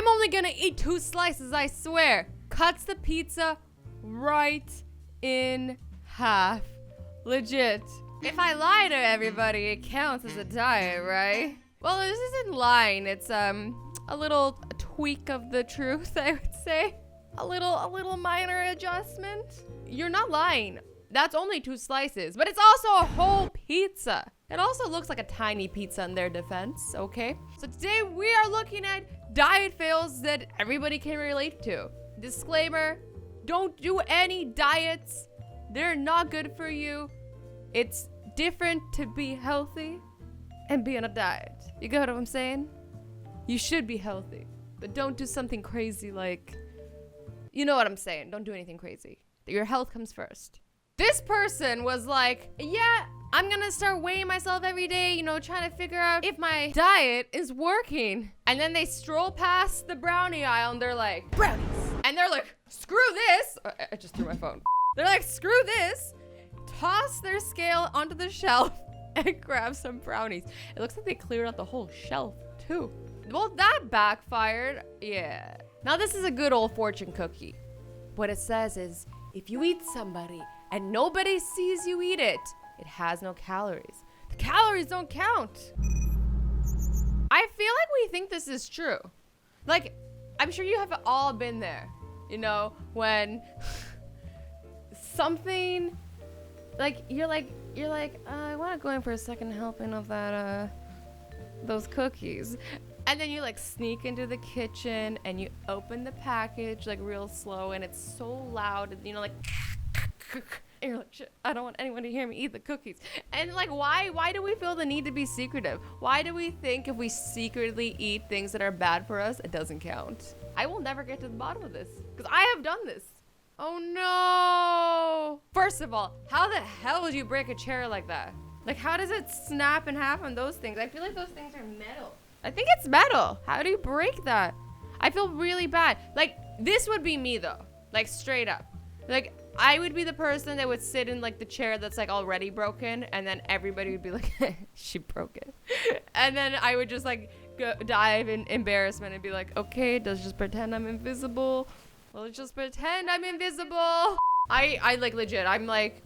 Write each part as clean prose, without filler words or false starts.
I'm only gonna eat 2 slices, I swear. Cuts the pizza right in half. Legit. If I lie to everybody, it counts as a diet, right? Well, this isn't lying. It's a little tweak of the truth, I would say. A little minor adjustment. You're not lying. That's only 2 slices, but it's also a whole pizza. It also looks like a tiny pizza in their defense, okay? So today we are looking at diet fails that everybody can relate to. Disclaimer, don't do any diets. They're not good for you. It's different to be healthy and be on a diet. You get what I'm saying? You should be healthy, but don't do something crazy like, you know what I'm saying. Don't do anything crazy. Your health comes first. This person was like, yeah, I'm gonna start weighing myself every day, you know, trying to figure out if my diet is working. And then they stroll past the brownie aisle and they're like, brownies. And they're like, screw this. I just threw my phone. They're like, screw this. Toss their scale onto the shelf and grab some brownies. It looks like they cleared out the whole shelf too. Well, that backfired. Yeah. Now this is a good old fortune cookie. What it says is, if you eat somebody and nobody sees you eat it, it has no calories. The calories don't count. I feel like we think this is true. Like, I'm sure you have all been there, you know, when something, like, you're like, I want to go in for a second helping of that, those cookies. And then you like sneak into the kitchen and you open the package like real slow and it's so loud and you know like and you're like, shit, I don't want anyone to hear me eat the cookies. And like why do we feel the need to be secretive? Why do we think if we secretly eat things that are bad for us, it doesn't count? I will never get to the bottom of this because I have done this. Oh no. First of all, how the hell would you break a chair like that? Like how does it snap in half on those things? I feel like those things are metal. I think it's metal. How do you break that? I feel really bad. Like, this would be me, though. Like, straight up. Like, I would be the person that would sit in, like, the chair that's, like, already broken. And then everybody would be like, she broke it. And then I would just, like, dive in embarrassment and be like, okay, let's just pretend I'm invisible. Let's just pretend I'm invisible. I like, legit, I'm, like,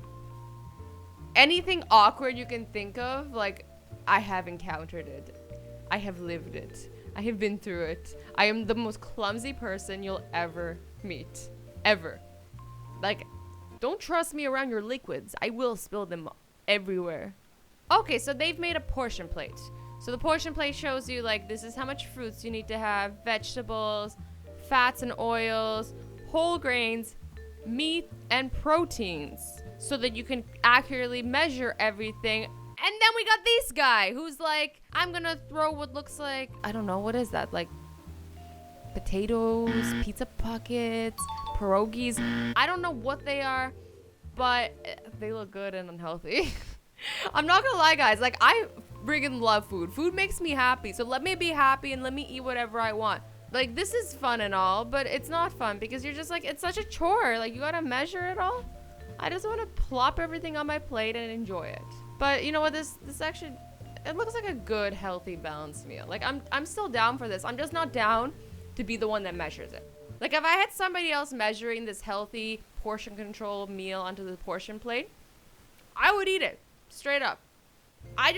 anything awkward you can think of, like, I have encountered it. I have lived it. I have been through it. I am the most clumsy person you'll ever meet. Ever. Like, don't trust me around your liquids. I will spill them everywhere. Okay, so they've made a portion plate. So the portion plate shows you, like, this is how much fruits you need to have, vegetables, fats and oils, whole grains, meat, and proteins. So that you can accurately measure everything. And then we got this guy who's like, I'm gonna throw what looks like, I don't know, what is that? Like potatoes, pizza pockets, pierogies. I don't know what they are, but they look good and unhealthy. I'm not gonna lie, guys. Like, I friggin' love food. Food makes me happy. So let me be happy and let me eat whatever I want. Like, this is fun and all, but it's not fun because you're just like, it's such a chore. Like, you gotta measure it all. I just want to plop everything on my plate and enjoy it. But you know what, this actually, it looks like a good, healthy, balanced meal. Like, I'm still down for this. I'm just not down to be the one that measures it. Like, if I had somebody else measuring this healthy portion control meal onto the portion plate, I would eat it, straight up. I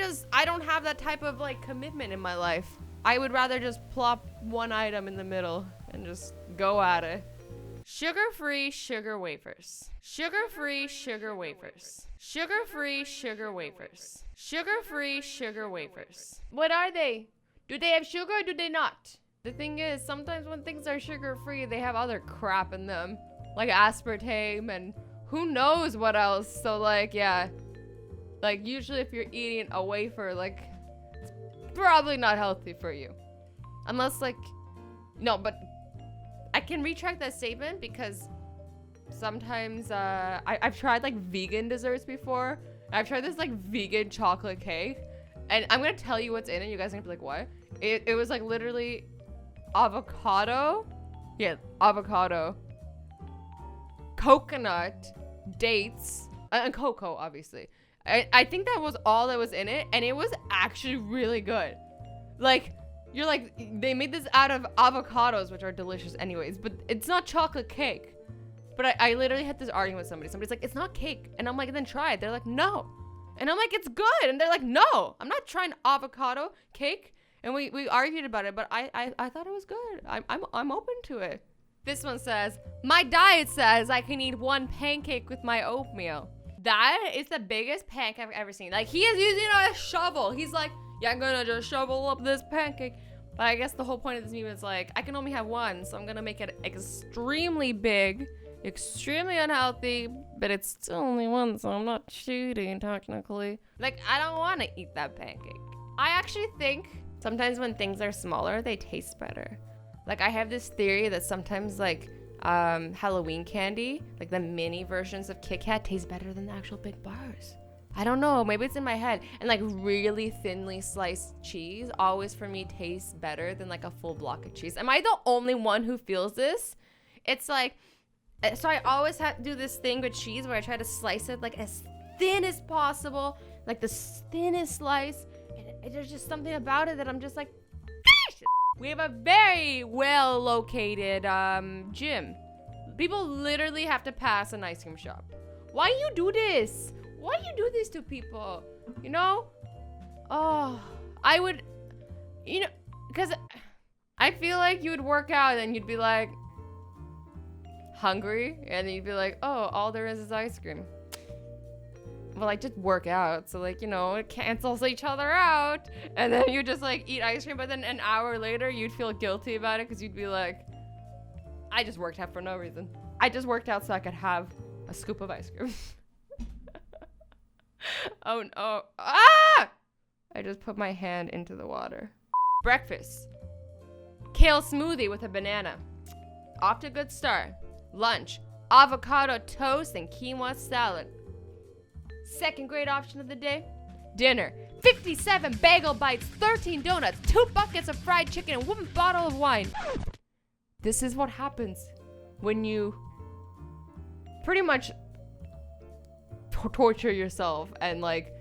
don't have that type of, like, commitment in my life. I would rather just plop one item in the middle and just go at it. Sugar-free sugar wafers. Sugar-free sugar wafers. Sugar-free sugar wafers. Sugar-free sugar wafers. What are they? Do they have sugar or do they not? The thing is, sometimes when things are sugar-free, they have other crap in them. Like aspartame and who knows what else. So, like, yeah. Like, usually if you're eating a wafer, like, it's probably not healthy for you. Unless, like, no, but I can retract that statement because sometimes I've tried like vegan desserts before. I've tried this like vegan chocolate cake and I'm gonna tell you what's in it. You guys are gonna be like, what? It was like literally avocado. Yeah, avocado, coconut, dates, and cocoa, obviously. I think that was all that was in it, and it was actually really good. Like, You're like, they made this out of avocados, which are delicious anyways, but it's not chocolate cake. But I literally had this argument with somebody. Somebody's like, it's not cake. And I'm like, then try it. They're like, no. And I'm like, it's good. And they're like, no, I'm not trying avocado cake. And we argued about it, but I thought it was good. I'm open to it. This one says, my diet says I can eat 1 pancake with my oatmeal. That is the biggest pancake I've ever seen. Like, he is using a shovel. He's like, yeah, I'm gonna just shovel up this pancake. But I guess the whole point of this meme is like, I can only have 1, so I'm gonna make it extremely big, extremely unhealthy, but it's still only 1, so I'm not cheating technically. Like, I don't want to eat that pancake. I actually think sometimes when things are smaller, they taste better. Like, I have this theory that sometimes, like, Halloween candy, like the mini versions of Kit Kat, taste better than the actual big bars. I don't know, maybe it's in my head. And like really thinly sliced cheese always for me tastes better than like a full block of cheese. Am I the only one who feels this? It's like, so I always have to do this thing with cheese where I try to slice it like as thin as possible, like the thinnest slice. And there's just something about it that I'm just like, gosh! We have a very well located gym. People literally have to pass an ice cream shop. Why do you do this? Why do you do this to people? You know? Oh, I would, you know, because I feel like you would work out and you'd be like, hungry, and then you'd be like, oh, all there is ice cream. Well, I just work out, so like, you know, it cancels each other out. And then you just like eat ice cream, but then an hour later you'd feel guilty about it because you'd be like, I just worked out for no reason. I just worked out so I could have a scoop of ice cream. Oh no. Ah! I just put my hand into the water. Breakfast. Kale smoothie with a banana. Off to a good start. Lunch. Avocado toast and quinoa salad. Second great option of the day. Dinner. 57 bagel bites, 13 donuts, 2 buckets of fried chicken, and 1 bottle of wine. This is what happens when you pretty much torture yourself and like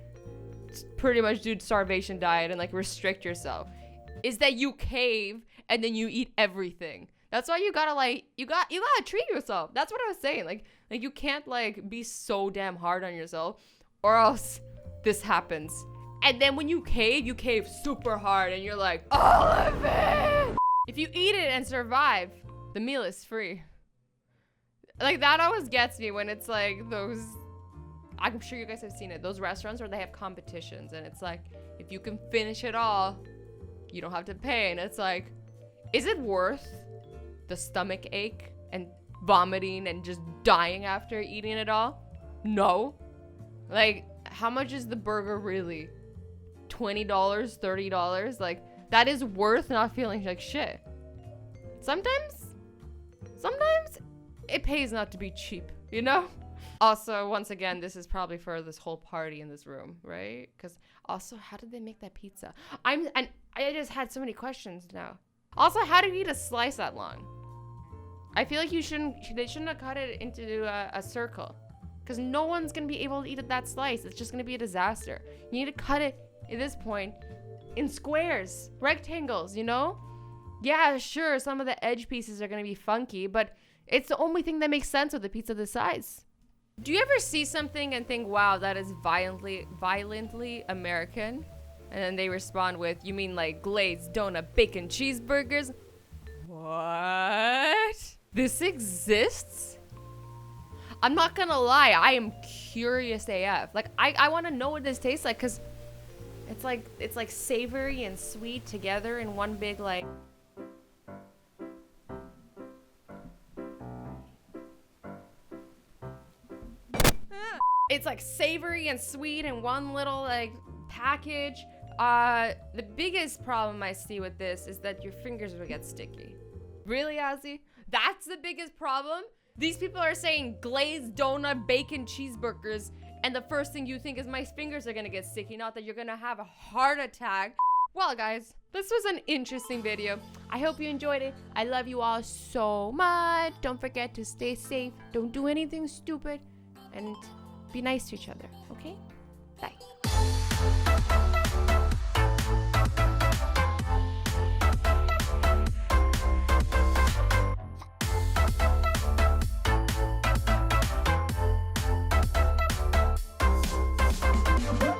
pretty much do starvation diet and like restrict yourself, is that you cave and then you eat everything. That's why you gotta like you gotta treat yourself. That's what I was saying. Like you can't like be so damn hard on yourself or else this happens. And then when you cave super hard and you're like, all of it. If you eat it and survive, the meal is free. Like that always gets me when it's like those, I'm sure you guys have seen it, those restaurants where they have competitions and it's like, if you can finish it all, you don't have to pay. And it's like, is it worth the stomach ache and vomiting and just dying after eating it all? No. Like, how much is the burger really? $20, $30? Like, that is worth not feeling like shit. Sometimes it pays not to be cheap, you know? Also, once again, this is probably for this whole party in this room, right? Because also, how did they make that pizza? I just had so many questions now. Also, how do you eat a slice that long? I feel like they shouldn't have cut it into a circle. Because no one's going to be able to eat that slice. It's just going to be a disaster. You need to cut it, at this point, in squares, rectangles, you know? Yeah, sure, some of the edge pieces are going to be funky, but it's the only thing that makes sense with a pizza this size. Do you ever see something and think, wow, that is violently American? And then they respond with, you mean like glazed donut, bacon, cheeseburgers? What? This exists? I'm not gonna lie, I am curious AF. Like, I want to know what this tastes like, because it's like savory and sweet together in one big, like... It's like savory and sweet in one little like package. The biggest problem I see with this is that your fingers will get sticky. Really, Azzy? That's the biggest problem? These people are saying glazed donut, bacon, cheeseburgers, and the first thing you think is my fingers are gonna get sticky, not that you're gonna have a heart attack. Well, guys, this was an interesting video. I hope you enjoyed it. I love you all so much. Don't forget to stay safe. Don't do anything stupid. And be nice to each other, okay?